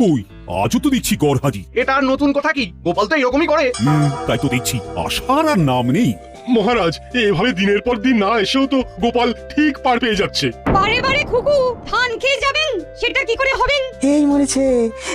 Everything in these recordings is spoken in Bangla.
কই আজও তো দেখছি গড়হাজি। এটা আর নতুন কথা কি? গোপাল তো এরকমই করে। তাই তো দেখছি আসার আর নাম নেই। মহারাজ এভাবে দিনের পর দিন না এসেও তো গোপাল ঠিক পার পেয়ে যাচ্ছে। বারে বারে খুকু ধান খেয়ে যাবেন, সেটা কি করে হবেন? এই মরেছে,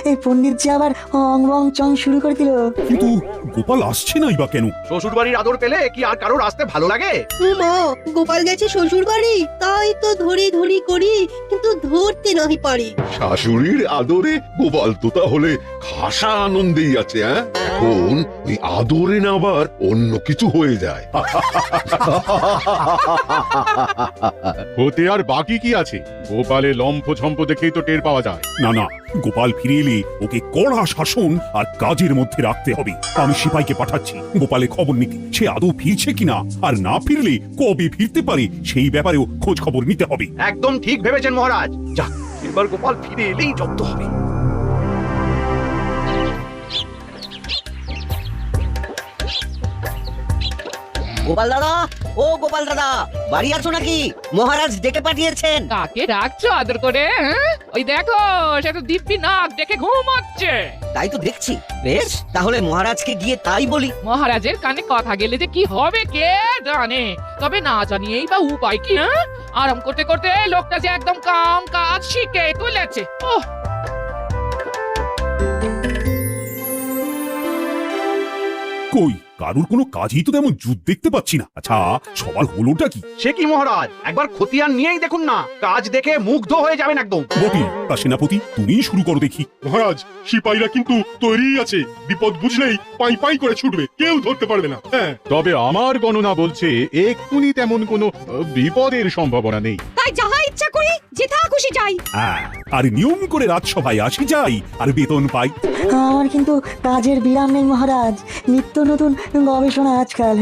এই পণ্ডিত যে আবার অং বং চং শুরু করে দিল। কিন্তু গোপাল আসছে নাই বা কেন? শ্বশুর বাড়ির আদর পেলে কি আর কারোর আসতে ভালো লাগে? মা, গোপাল গেছে শ্বশুর বাড়ি, তাই তো ধরি ধরি করি, কিন্তু ধরতে নাহি পারি। শাশুড়ির আদরে গোপাল তো তাহলে খাসা আনন্দেই আছে। এখন ওই আদরে না আবার অন্য কিছু হয়ে যায়। হতে আর বাকি কি আছে? গোপালের লম্ফ ঝম্প দেখেই তো টের পাওয়া যায়। না না, গোপাল ফিরে এলে ওকে কড়া শাসন আর কাজের মধ্যে রাখতে হবে। আমি সিপাইকে পাঠাচ্ছি গোপালের খবর নিতে, সে আদৌ ফিরছে কিনা, আর না ফিরলে কবে ফিরতে পারে সেই ব্যাপারেও খোঁজ খবর নিতে হবে। একদম ঠিক ভেবেছেন মহারাজ। যাক, এবার গোপাল ফিরে এলেই জব্দ হবে। গোপাল দাদা, ও গোপাল দাদা, বাড়ি আছো নাকি? মহারাজ ডেকে পাঠিয়েছেন। কাকে ডাকছো আদর করে? ওই দেখো, সে তো দিব্যি নাক দেখে ঘুমাচ্ছে। তাই তো দেখছি। বেশ, তাহলে মহারাজকে গিয়ে তাই বলি। মহারাজের কানে কথা গেলে যে কি হবে কে জানে, তবে না জানিয়েই বা উপায় কি? আরাম করতে করতে লোকটা যে একদম কাম কাজ শিখে তুলেছে। ওহ, কই কারুর কোনো কাজই তো তেমন জুত দেখতে পাচ্ছি না। আচ্ছা, সবার হলোটা কি? সে কি মহারাজ, একবার খতিয়ান নিয়েই দেখুন না, কাজ দেখে মুগ্ধ হয়ে যাবেন একদম। বটে, তা সেনাপতি তুমি শুরু করো দেখি। মহারাজ, সিপাহীরা কিন্তু তৈরিই আছে, বিপদ বুঝলেই পাই পাই করে ছুটবে, কেউ ধরতে পারবে না। তবে আমার গণনা বলছে এক্ষুনি তেমন কোনো বিপদের সম্ভাবনা নেই। তাই যাহা ইচ্ছা করি, যেথা খুশি যাই। আর নিয়ম করে রাজসভায় আসি যাই আর বেতন পাই। আমার কিন্তু কাজের বিরাম নেই মহারাজ, নিত্য নতুন গবেষণা আজকাল।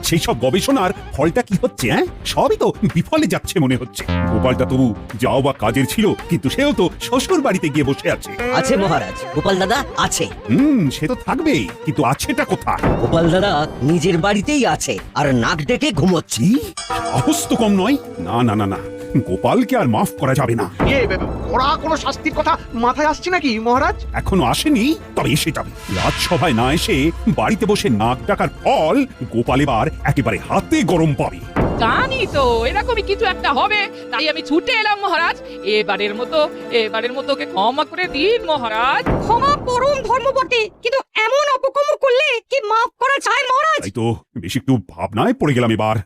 সেই সব গবেষণার ফলটা কি হচ্ছে? সবই তো বিফলে যাচ্ছে মনে হচ্ছে। গোপালটা তবু যাও বা কাজের ছিল, কিন্তু সেও তো শ্বশুর বাড়িতে গিয়ে বসে আছে। আছে মহারাজ, গোপাল দাদা আছে। সে তো থাকবেই, কিন্তু আছেটা কোথায়? গোপাল দাদা নিজের বাড়িতেই আছে আর নাক ডেকে ঘুমোচ্ছি। সাহস তো কম নয়। না না না না, গোপালকে আর মাফ করা যাবে না। ওরা কোনো শাস্তির কথা মাথায় আসছে নাকি মহারাজ? এখনো আসেনি, তবে এসে যাবে। রাজসভায় না এসে বাড়িতে বসে নাক ডাকার ফল গোপাল এবার একেবারে হাতে গরম পাবে। জানি তো এরকমই কিছু একটা হবে, তাই আমি ছুটে এলাম মহারাজ। এবারের মতো ওকে ক্ষমা করে দিন মহারাজ। ক্ষমা পরম ধর্ম বটে, কিন্তু এমন অপকর্ম করলে কি মাফ করা যায় মহারাজ? তাই তো বেশ একটু ভাবনায় পড়ে গেলাম এবার।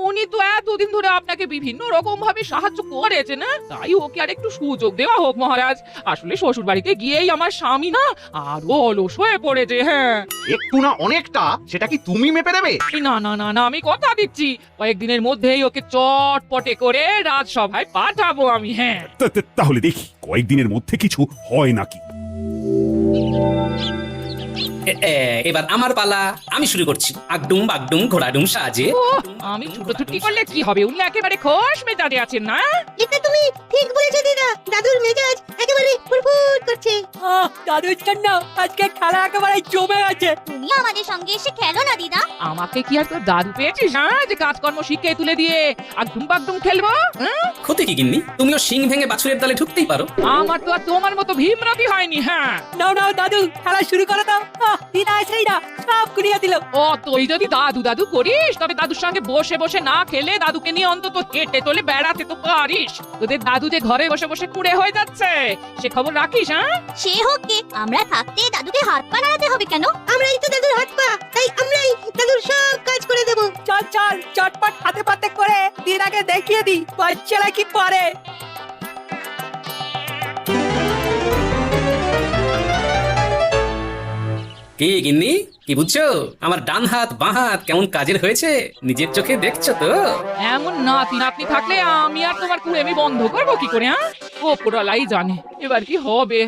উনি তো এতদিন ধরে আপনাকে বিভিন্ন রকম ভাবে সাহায্য করেছে না, তাই ওকে আর একটু সুযোগ দেওয়া হোক মহারাজ। আসলে শ্বশুর বাড়িতে গিয়েই আমার স্বামী না আরো অলস হয়ে পড়েছে। একটু না অনেকটা, সেটা কি তুমি মেপে দেবে? না না না না, আমি কথা দিচ্ছি কয়েকদিনের মধ্যেই ওকে চটপটে করে রাজসভায় পাঠাবো আমি। তাহলে দেখি কয়েকদিনের মধ্যে কিছু হয় নাকি। এবার আমার পালা, আমি শুরু করছি। আগডুম বাগডুম ঘোড়াডুম সাজে। আমি ছুটোছুটি করলে কি হবে? উনি একেবারে খোশ মেজাজে আছেন না? এটা তুমি ঠিক বলেছো দিদা, দাদুর মেজাজ একেবারে ফুরফুর করছে। দাদুর জন্য আজকে খেলা একেবারে জমে গেছে। তুমি আমাদের সঙ্গে এসে খেলো না দিদা। আমাকে কি আর তোর দাদু পেয়েছিস যে কাজকর্ম শিখে তুলে দিয়ে আগডুম বাগডুম খেলবো? ক্ষতি কি গিন্নি, তুমিও শিং ভেঙে বাছুরের দলে ঢুকতেই পারো। আমার তো আর তোমার মতো ভীমরাতি হয়নি। নাও নাও দাদু, খেলা শুরু করো দাও। দিদা এসেই না সব কুড়িয়ে দিল। ও তুই যদি দাদু দাদু করিস, তবে দাদুর সঙ্গে বসে বসে না খেলে দাদুকে নিয়ে অন্তত হেঁটে তোলে বেড়াতে তো পারিস। তোদের দাদু যে ঘরে বসে বসে কুড়ে হয়ে যাচ্ছে, সে খবর রাখিস? সে হোক গে, আমরা থাকতে দাদুকে হাত পা নাড়াতে হবে কেন? আমরাই তো দাদুর হাত পা, তাই আমরাই দাদুর সব কাজ করে দেব। চল চল, চটপট হাতে পাতে করে দিদাকে দেখিয়ে দি বাচ্চারা কি পারে। কি গিন্নি, কি বুঝছো? আমার ডান হাত বাঁ হাত কেমন কাজের হয়েছে নিজের চোখে দেখছো তো? এমন নাতি নাতনি থাকলে আমি আর তোমার কুড়েমি বন্ধ করবো কি করে? ওপরওয়ালাই জানে এবার কি হবে।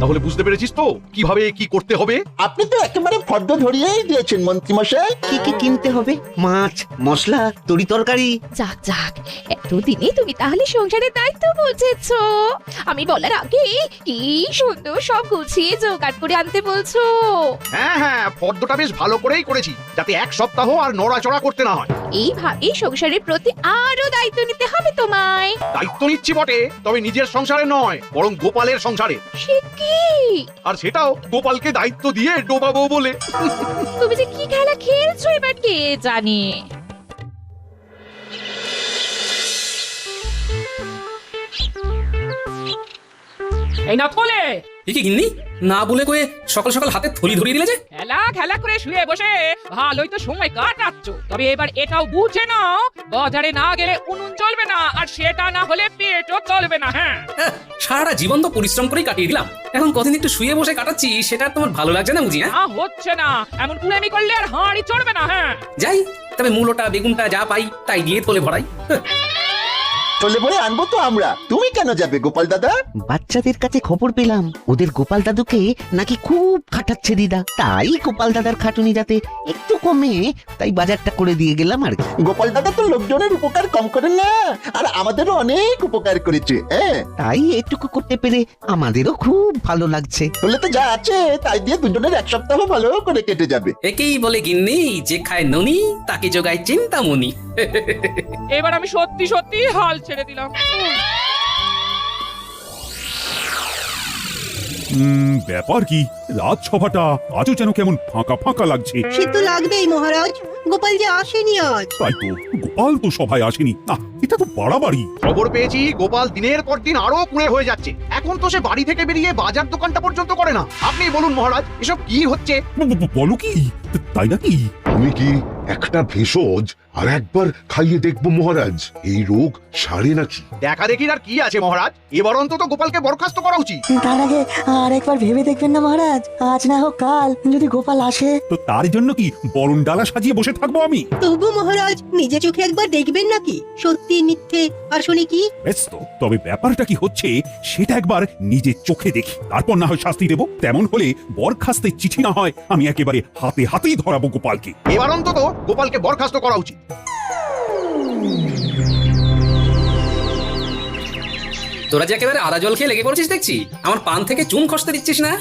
তাহলে বুঝতে পেরেছিস তো কিভাবে কি করতে হবে? আপনি তো একেবারে ফর্দ ধরিয়েই দিয়েছেন মন্ত্রীমশাই। কি কি কিনতে হবে? মাছ, মশলা, তরি তরকারি। যাক যাক, এতদিনে তুমি তাহলে সংসারের দায়িত্ব বুঝেছো। আমি বলার আগে কি সুন্দর সব গুছিয়ে জোগাড় করে আনতে বলছো। হ্যাঁ হ্যাঁ, ফর্দটা বেশ ভালো করেই করেছি, যাতে এক সপ্তাহ আর নড়াচড়া করতে না হয়। এইভাবে সংসারের প্রতি আরো দায়িত্ব নিতে হবে তোমায়। দায়িত্ব নিচ্ছি বটে, তবে নিজের সংসারে নয়, বরং গোপালের সংসারে। সে কি? আর সেটাও গোপালকে দায়িত্ব দিয়ে ডোবাবো বলে। তুমি যে কি খেলা খেলছো এবার কে জানে। এই না বলে কি গিন্নি, না বলে কয়ে সকাল সকাল হাতে থলি ধরিয়ে দিলে যে? খেলা খেলা করে শুয়ে বসে ভালোই তো সময় কাটাচ্ছ, তবে এবার এটাও বুঝে নাও বাজারে না গেলে উনুন জ্বলবে না, আর সেটা না হলে পেটও চলবে না। হ্যাঁ, সারাটা জীবন তো পরিশ্রম করেই কাটিয়ে দিলাম, এখন কদিন একটু শুয়ে বসে কাটাচ্ছি, সেটা আর তোমার ভালো লাগছে না বুঝি? হ্যাঁ, না হচ্ছে না, এমন কুড়েমি করলে আর হাঁড়ি চড়বে না। হ্যাঁ, যাই, তবে মূলোটা বেগুনটা যা পাই তাই দিয়ে থলে ভরাই। চলে পরে আনবো তো আমরা, তুমি কেন যাবে গোপাল দাদা? বাচ্চাদের কাছে খবর পেলাম ওদের গোপাল দাদুকে নাকি খুব খাটাচ্ছে দিদা, তাই গোপাল দাদার খাটুনি যাতে একটু কমে, তাই বাজারটা করে দিয়ে গেলাম আর কি। গোপাল দাদা তো লোকজনের উপকার কম করেন না, আর আমাদেরও অনেক উপকার করেছে। হ্যাঁ, তাই এটুকু করতে পেরে আমাদেরও খুব ভালো লাগছে। বলে তো যা আছে তাই দিয়ে দুজনের এক সপ্তাহ ভালো করে কেটে যাবে। একেই বলে গিন্নি, যে খায় ননি তাকে জোগায় চিন্তামণি। এবার আমি সত্যি সত্যি হাল ছেড়ে দিলাম। ব্যাপার কি, রাজসভাটা আজও যেন কেমন ফাঁকা ফাঁকা লাগছে। সে তো লাগবেই মহারাজ, গোপাল যে আসেনি আজ। তাই তো, গোপাল তো সভায় আসেনি। না, এটা তো বাড়াবাড়ি। খবর পেয়েছি গোপাল দিনের পর দিন আরো কুঁড়ে হয়ে যাচ্ছে। এখন তো সে বাড়ি থেকে বেরিয়ে বাজার দোকানটা পর্যন্ত করে না। আপনি বলুন মহারাজ, এসব কি হচ্ছে? বলো কি, তাই নাকি? আমি কি একটা ভেষজ আর একবার খাইয়ে দেখবো মহারাজ, এই রোগ সারে নাকি? দেখা দেখির আর কি আছে মহারাজ, এবার অন্তত গোপালকে বরখাস্ত করা উচিত। তার আগে আর একবার ভেবে দেখবেন না মহারাজ, আজ না হোক কাল যদি গোপাল আসে। তো তার জন্য কি বরণ ডালা সাজিয়ে বসে থাকবো আমি? তবু মহারাজ নিজে চোখে একবার দেখবেন নাকি সত্যি মিথ্যে আসলে কি। বেশ তো, তবে ব্যাপারটা কি হচ্ছে সেটা একবার নিজে চোখে দেখি, তারপর না হয় শাস্তি দেবো। তেমন হলে বরখাস্তের চিঠি না হয় আমি একেবারে হাতে হাতেই ধরাবো গোপালকে। এবার অন্তত গোপালকে বরখাস্ত করা উচিত। তোরা যে একেবারে আদা জল খেয়ে লেগে পড়েছিস দেখছি, আমার পান থেকে চুন খসতে দিচ্ছিস না।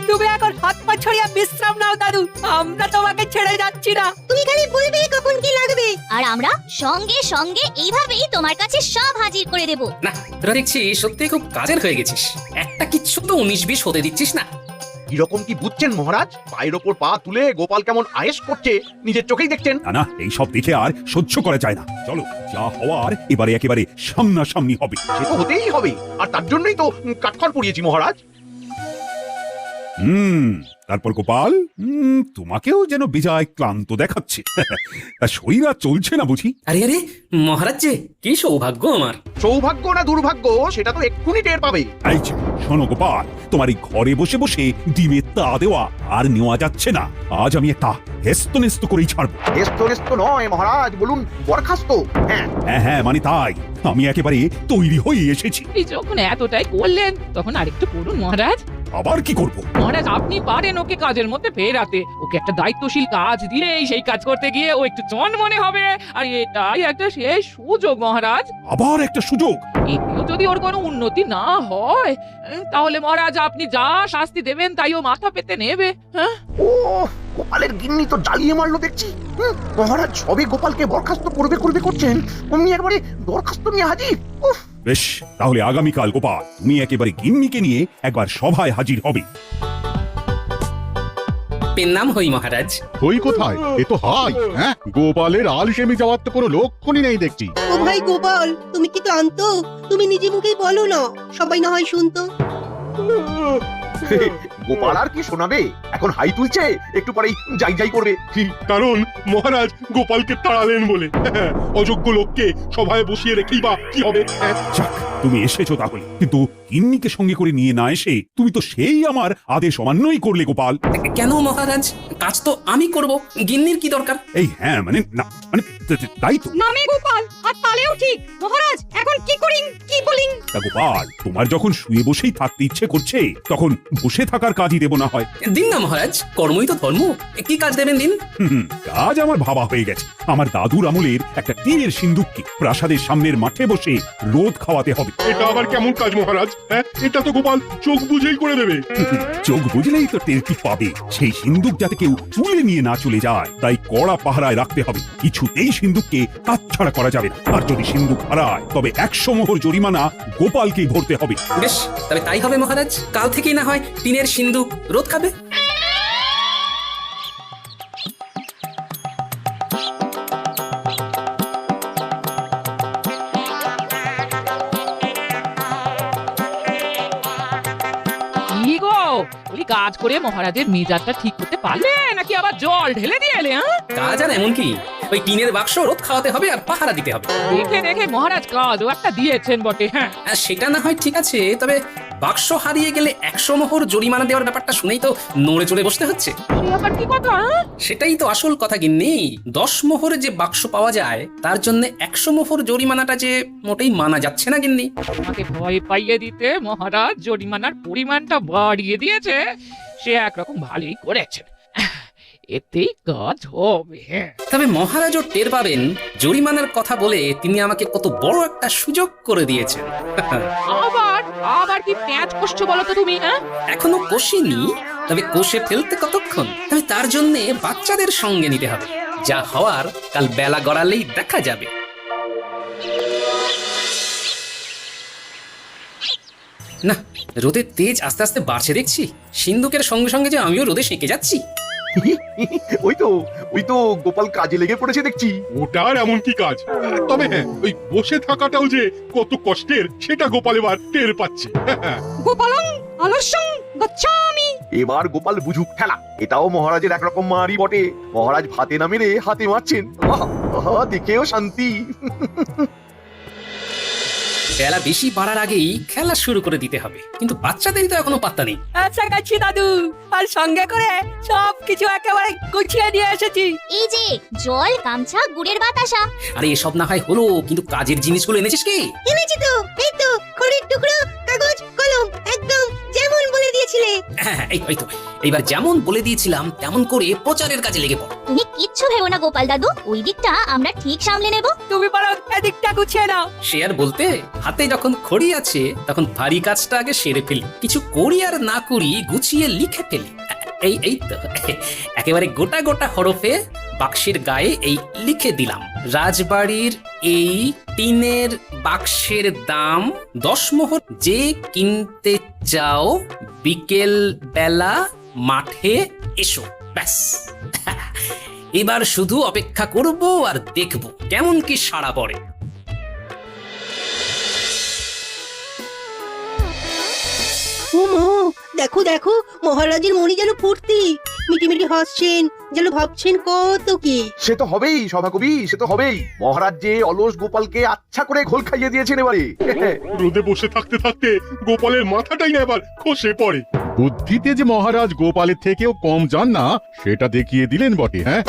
তুমি এখন হাত পা ছড়িয়ে বিশ্রাম নাও দাদু, আমরা তোমাকে ছেড়ে যাচ্ছি না। তুমি খালি বলবে কখন কি লাগবে। আর আমরা সঙ্গে সঙ্গে এইভাবেই তোমার কাছে সব হাজির করে দেব। না, তোরা দেখছি সত্যি খুব কাজের হয়ে গেছিস, একটা কিচ্ছু তো 19-20 হতে দিচ্ছিস না। কিরকম কি বুঝছেন মহারাজ? পায়ের ওপর পা তুলে গোপাল কেমন আয়েশ করছে নিজের চোখেই দেখছেন। না না, এইসব দেখে আর সহ্য করা যায় না। চলো, যা হওয়ার এবারে একেবারে সামনাসামনি হবে। সে তো হতেই হবে, আর তার জন্যই তো কাঠখড় পুড়িয়েছি মহারাজ। তারপর গোপাল, তোমাকেও যেন বেজায় ক্লান্ত দেখাচ্ছে। তা শরীর আর চলছে না বুঝি? আরে আরে মহারাজ, যে কি সৌভাগ্য আমার। সৌভাগ্য না দুর্ভাগ্য সেটা তো এক্ষুনি টের পাবে। এই যে, শোনো গোপাল, তোমার এই ঘরে বসে বসে ডিমের তা দেওয়া আর নেওয়া যাচ্ছে না। আজ আমি একটা হেস্তনেস্ত করেই ছাড়বো। হেস্তনেস্ত নয় মহারাজ, বলুন বরখাস্ত। হ্যাঁ হ্যাঁ হ্যাঁ, মানে তাই, আমি একেবারে তৈরি হয়ে এসেছি। এই যখন এতটাই করলেন তখন আরেকটু করুন মহারাজ। আবার কি করব? মহারাজ আপনি পারেন ওকে কাজের মধ্যে ফেরাতে, ওকে একটা দায়িত্বশীল কাজ দিলেই সেই কাজ করতে গিয়ে ও একটু মনে হবে, আর এটাই একটা শেষ সুযোগ মহারাজ। আবার একটা সুযোগ? এতেও যদি ওর কোনো উন্নতি না হয় তাহলে মহারাজ আপনি যা শাস্তি দেবেন তাই ও মাথা পেতে নেবে। হ্যাঁ, ও গোপালের গিন্নি তো জ্বালিয়ে মারলো দেখছি। মহারাজ সবে গোপালকে বরখাস্ত করবে করছেন, অমনি একবারে দরখাস্ত নিয়ে হাজির। উফ, বেশ, তাহলে আগামীকাল গোপাল তুমি একেবারে গিন্নিকে নিয়ে একবার সভায় হাজির হবে। পেন নাম হই মহারাজ। ওই কোথায়, এ তো হাই। হ্যাঁ, গোপালের আলসেমি যাওয়ার তো কোনো লক্ষণই নেই দেখছি। ও ভাই গোপাল, তুমি কি ক্লান্ত? তুমি নিজে মুখেই বলো না, সবাই না হয় শুনতো। গোপাল আর কি শোনাবে, এখন হাই তুলছে, একটু পরেই যাই যাই করবে। কারণ মহারাজ গোপালকে তাড়ালেন বলে। অযোগ্য লোককে সভায় বসিয়ে রেখেই বা কি হবে? যাক, তুমি এসেছো তাহলে, কিন্তু গিন্নিকে সঙ্গে করে নিয়ে না এসে তুমি তো সেই আমার আদেশ অমান্যই করলে গোপাল। কেন মহারাজ? কাজ তো আমি করব, গিন্নির কি দরকার? এই হ্যাঁ মানে না মানে তাই তো। নামে গোপাল আর তালেও ঠিক। মহারাজ এখন কি করিং কি বলিং? তা গোপাল, তোমার যখন শুয়ে বসেই থাকতে ইচ্ছে করছে তখন বসে থাকার কাজই দেব না হয়। দিন না মহারাজ, কর্মই তো ধর্ম। কি কাজ দেবেন দিন? কাজ আমার ভাবা হয়ে গেছে। আমার দাদুর আমলের একটা টিনের সিন্দুককে প্রাসাদের সামনের মাঠে বসে রোদ খাওয়াতে হবে। এটা আবার কেমন কাজ মহারাজ? এটা তো গোপাল চোখ বুঝেই করে দেবে। চোখ বুঝলেই তো টেরটি পাবে। সেই সিন্দুক যাতে কেউ তুলে নিয়ে না চলে যায়, তাই কড়া পাহারায় রাখতে হবে। কিছুতেই সিন্দুককে হাতছাড়া করা যাবে না। আর যদি সিন্দুক হারায় তবে 100 মোহর জরিমানা গোপালকেই ভরতে হবে। বেশ, তবে তাই হবে মহারাজ। কাল থেকেই না হয় টিনের সিন্দুক রোদ খাবে। কি গো, ওই কাজ করে মহারাজের মেজাজটা ঠিক করতে পারলে নাকি আবার জল ঢেলে দিয়ে এলে? কাজ আর এমন কি, ওই টিনের বাক্স রোদ খাওয়াতে হবে আর পাহারা দিতে হবে। দেখে দেখে মহারাজ কাজও একটা দিয়েছেন বটে। হ্যাঁ, আর সেটা না হয় ঠিক আছে, তবে বাক্স হারিয়ে গেলে 100 মোহর জরিমানা দেওয়ার ব্যাপারটা শুনেই তো নড়ে চড়ে বসতে হচ্ছে। সে আবার কি কথা? সেটাই তো আসল কথা গিন্নি। 10 মোহরে যে বাক্স পাওয়া যায় তার জন্য 100 মোহর জরিমানাটা যে মোটেই মানা যাচ্ছে না গিন্নি। আমাকে ভয় পাইয়ে দিতে মহারাজ জরিমানার পরিমাণটা বাড়িয়ে দিয়েছে, সে একরকম ভালোই করেছেন। এতেই কাজ হবে। তবে মহারাজও টের পাবেন জরিমানার কথা বলে তিনি আমাকে কত বড় একটা সুযোগ করে দিয়েছেন। আবার আবার কি প্যাঁচ কষছো বলো তো তুমি? এখনো কষিনি, তবে কষে ফেলতে কতক্ষণ? তবে তার জন্য বাচ্চাদের সঙ্গে নিতে হবে। যা হওয়ার কাল বেলা গড়ালেই দেখা যাবে। না, রোদের তেজ আস্তে আস্তে বাড়ছে দেখছি। সিন্দুকের সঙ্গে সঙ্গে যে আমিও রোদে সেঁকে যাচ্ছি। ওই তো গোপাল কাজে লেগে পড়েছে দেখছি। ওটার এমন কি কাজ? তবে হ্যাঁ, ওই বসে থাকাটাও যে কত কষ্টের সেটা গোপাল এবার টের পাচ্ছে। গোপালং আলস্যং গচ্ছামি। এবার গোপাল বুঝুক খেলা। এটাও মহারাজের একরকম মারই বটে। মহারাজ ভাতে না মেরে হাতে মারছেন। দেখেও শান্তি। বেলা বেশি বাড়ার আগেই খেলা শুরু করে দিতে হবে, কিন্তু বাচ্চাদেরই তো এখনো পাত্তা নেই। আচ্ছা কাচ্ছি দাদু, আর সঙ্গে করে সব কিছু একেবারে গুছিয়ে নিয়ে এসেছি। এই যে জল, গামছা, গুড়ের বাতাসা। আরে এসব না হয় হলো, কিন্তু কাজের জিনিসগুলো এনেছিস কি? এনেছি তো, এই তো খড়ির টুকরো, কাগজ, কলম, একদম যেমন বলে দিয়েছিলে। হ্যাঁ, এই তো এইবার যেমন বলে দিয়েছিলাম তেমন করে প্রচারের কাজে লেগে পড়। তুমি কিচ্ছু ভেবো না গোপাল দাদু, ওই দিকটা আমরা ঠিক সামলে নেব। তুমি বরং এদিকটা গুছিয়ে নাও। সে আর বলতে, হাতে যখন খড়ি আছে তখন ভারী কাজটা আগে সেরে ফেলি। কিছু করি আর না করি গুছিয়ে লিখে ফেলি। এই তো একেবারে গোটা গোটা হরফে বাক্সের গায়ে এই লিখে দিলাম, রাজবাড়ির এই টিনের বাক্সের দাম 10 মোহর। যে কিনতে চাও বিকেল বেলা মাঠে এসো। ব্যাস, এবার শুধু অপেক্ষা করব আর দেখব কেমন কি সাড়া পড়ে। দেখো দেখো, মহারাজের মনি যেন ফুর্তি, মিটিমিটি হাসছেন, যেন ভাবছেন কত কি। সে তো হবেই সভাকবি, সে তো হবেই। মহারাজ যে অলস গোপালকে আচ্ছা করে ঘোল খাইয়ে দিয়েছেন এবারে। রোদে বসে থাকতে থাকতে গোপালের মাথাটাই না এবার খসে পড়ে। বুদ্ধিতে যে মহারাজ গোপালের থেকেও কম যান না সেটা দেখিয়ে দিলেন বটে। হ্যাঁ,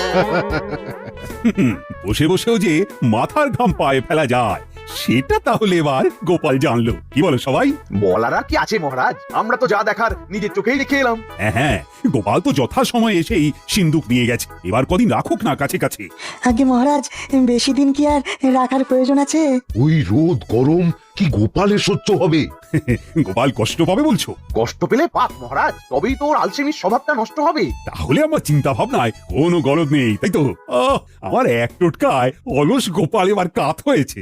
বসে বসেও যে মাথার ঘাম পায়ে ফেলা যায় সেটা তাহলে এবার গোপাল জানলো। কি বলো সবাই? বলারা কি আছে মহারাজ, আমরা তো যা দেখার নিজের চোখেই দেখে এলাম। হ্যাঁ, গোপাল তো যথা সময় এসেই সিন্দুক নিয়ে গেছে। এবার কদিন রাখুক না কাছে কাছে। আগে মহারাজ, বেশি দিন কি আর রাখার প্রয়োজন আছে? ওই রোদ গরম কি গোপালের সহ্য হবে? গোপাল কষ্ট পাবে বলছো? কষ্ট পেলে পাপ মহারাজ, তবেই তো ওর আলসেমির স্বভাবটা নষ্ট হবে। তাহলে আমার চিন্তা ভাবনায় কোনো গরজ নেই, তাই তো? আমার এক টোটকায় অলস গোপাল এবার কাত হয়েছে।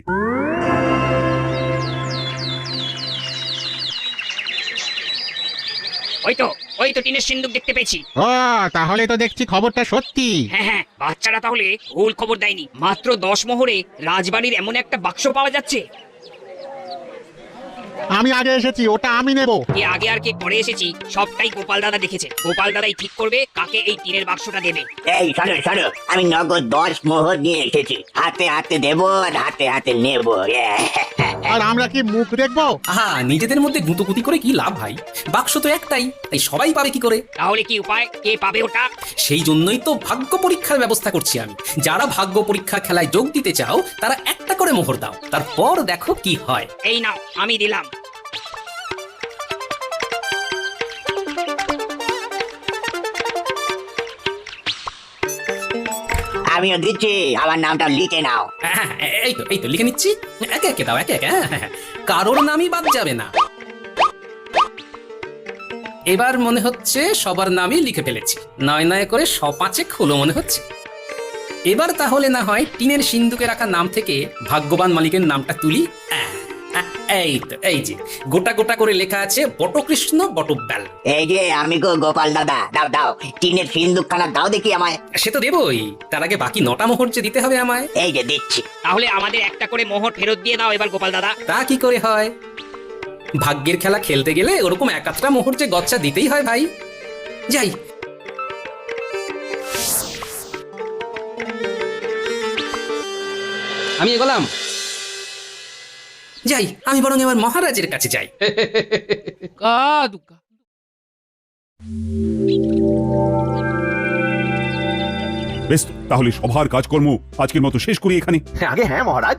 ওই তো টিনের সিন্দুক দেখতে পেয়েছি। তাহলে তো দেখছি খবরটা সত্যি। হ্যাঁ, বাচ্চারা তাহলে ভুল খবর দেয়নি। মাত্র 10 মোহরে রাজবাড়ির এমন একটা বাক্স পাওয়া যাচ্ছে। আমি আগে এসেছি, ওটা আমি নেব। কে আগে আর কে পরে এসেছি সবটাই গোপাল দাদা দেখেছে। গোপাল দাদাই ঠিক করবে কাকে এই টিনের বাক্সটা দেবে। এই শোনো শোনো, আমি নগদ 10 মোহর নিয়ে এসেছি। হাতে হাতে দেবো আর হাতে হাতে নেবো। আর আমরা কি মুখ দেখবো? আহা, নিজেদের মধ্যে গুঁতোগুতি করে কি লাভ ভাই? বাক্স তো একটাই, তাই সবাই পাবে কি করে? তাহলে কি উপায়, কে পাবে ওটা? সেই জন্যই তো ভাগ্য পরীক্ষার ব্যবস্থা করছি আমি। যারা ভাগ্য পরীক্ষা খেলায় যোগ দিতে চাও তারা একটা করে মোহর দাও, তারপর দেখো কি হয়। এই নাও, আমি দিলাম। আমিও দিচ্ছি, আমার নামটা লিখে নাও। হ্যাঁ, এই তো লিখে নিচ্ছি। একে একে দাও, একে একে। হ্যাঁ, কারোর নামই বাদ যাবে না। এবার মনে হচ্ছে সবার নামই লিখে ফেলেছি। নয় নয় করে 5 হলো মনে হচ্ছে। এবার তাহলে না হয় টিনের সিন্ধুকে রাখা নাম থেকে ভাগ্যবান মালিকের নামটা তুলি। এই তো, এই যে গোটা গোটা করে লেখা আছে বটকৃষ্ণ বটব্যাল। এই যে আমি গো গোপাল দাদা, দাও দাও টিনের সিন্দুকখানা দাও দেখি আমায়। সে তো দেবই, তার আগে বাকি 9টা মোহর যে দিতে হবে আমায়। এই যে দিচ্ছি। তাহলে আমাদের একটা করে মোহর ফেরত দিয়ে দাও এবার গোপাল দাদা। তা কি করে হয়? ভাগ্যের খেলা খেলতে গেলে ওরকম 1-8টা মোহর যে গচ্চা দিতেই হয় ভাই। যাই, আমি এগোলাম। যাই, আমি বরং এবার মহারাজের কাছে যাই। দুগ্গা বেশ, তাহলে সভার কাজকর্ম আজকের মতো শেষ করি এখানে। আগে হ্যাঁ মহারাজ,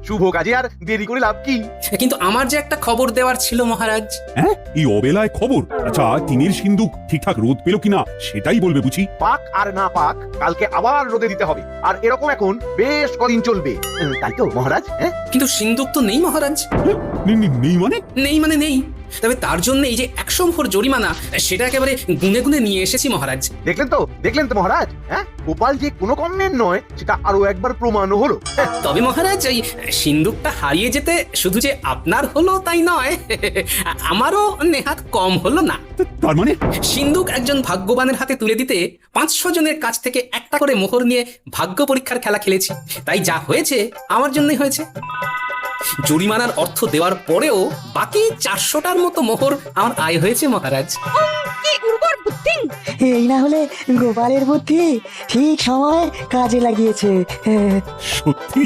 শুভ কাজে আর দেরি করে লাভ কি? কিন্তু আমার যে একটা খবর দেওয়ার ছিল মহারাজ। হ্যাঁ, এই অবেলায় খবর? আচ্ছা, টিনের সিন্ধুক ঠিকঠাক রোদ পেল কিনা সেটাই বলবে বুঝি। পাক আর না পাক, কালকে আবার রোদে দিতে হবে। আর এরকম এখন বেশ কদিন চলবে, তাই তো মহারাজ? হ্যাঁ, কিন্তু সিন্ধুক তো নেই মহারাজ। নেই মানে? নেই মানে নেই। তবে তার জন্য এই যে 100 মোহর জরিমানা, সেটা একেবারে গুনে গুনে নিয়ে এসেছি মহারাজ। দেখলেন তো মহারাজ, হ্যাঁ গোপাল যে কোনো কমের নয় সেটা আরো একবার প্রমাণও হলো। তবে মহারাজ, এই সিন্ধুকটা হারিয়ে যেতে শুধু যে আপনার হলো তাই নয়, আমারও নেহাত কম হলো না। তার মানে সিন্ধুক একজন ভাগ্যবানের হাতে তুলে দিতে 500 জনের কাছ থেকে একটা করে মোহর নিয়ে ভাগ্য পরীক্ষার খেলা খেলেছি। তাই যা হয়েছে আমার জন্যই হয়েছে। জরিমানার অর্থ দেওয়ার পরেও বাকি 400টার মতো মোহর আমার আয় হয়েছে মহারাজ। কি উর্বর বুদ্ধি! এই না হলে গোপালের বুদ্ধি ঠিক সময় কাজে লাগিয়েছে। সত্যি,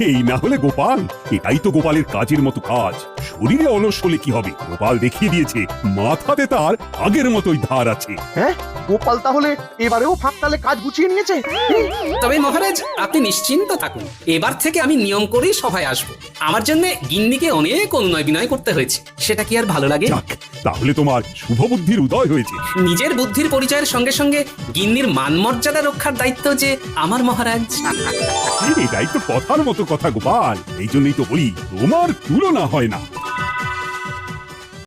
এই না হলে গোপাল, এটাই তো গোপালের কাজের মতো কাজ। শরীরে অলস হলে কি হবে? গোপাল দেখিয়ে দিয়েছে মাথাতে তার আগের মতোই ধার আছে। হ্যাঁ, গোপাল তাহলে এবারেও ফাঁকতালে কাজ গুছিয়ে নিয়েছে। তবে মহারাজ, আপনি নিশ্চিন্ত থাকুন, এবার থেকে আমি নিয়ম করেই সভায় আসবো। আমার জন্য গিন্নিকে অনেক অনুনয় বিনয় করতে হয়েছে, সেটা কি আর ভালো লাগে? তাহলে তোমার শুভ বুদ্ধির উদয় হয়েছে। নিজের বুদ্ধির পরিচয়ের সঙ্গে সঙ্গে গিন্নির মান মর্যাদা রক্ষার দায়িত্ব যে আমার মহারাজ। এটাই তো কথার মতো কথা গোপাল, এই জন্যই তো বলি তোমার তুলনা হয় না।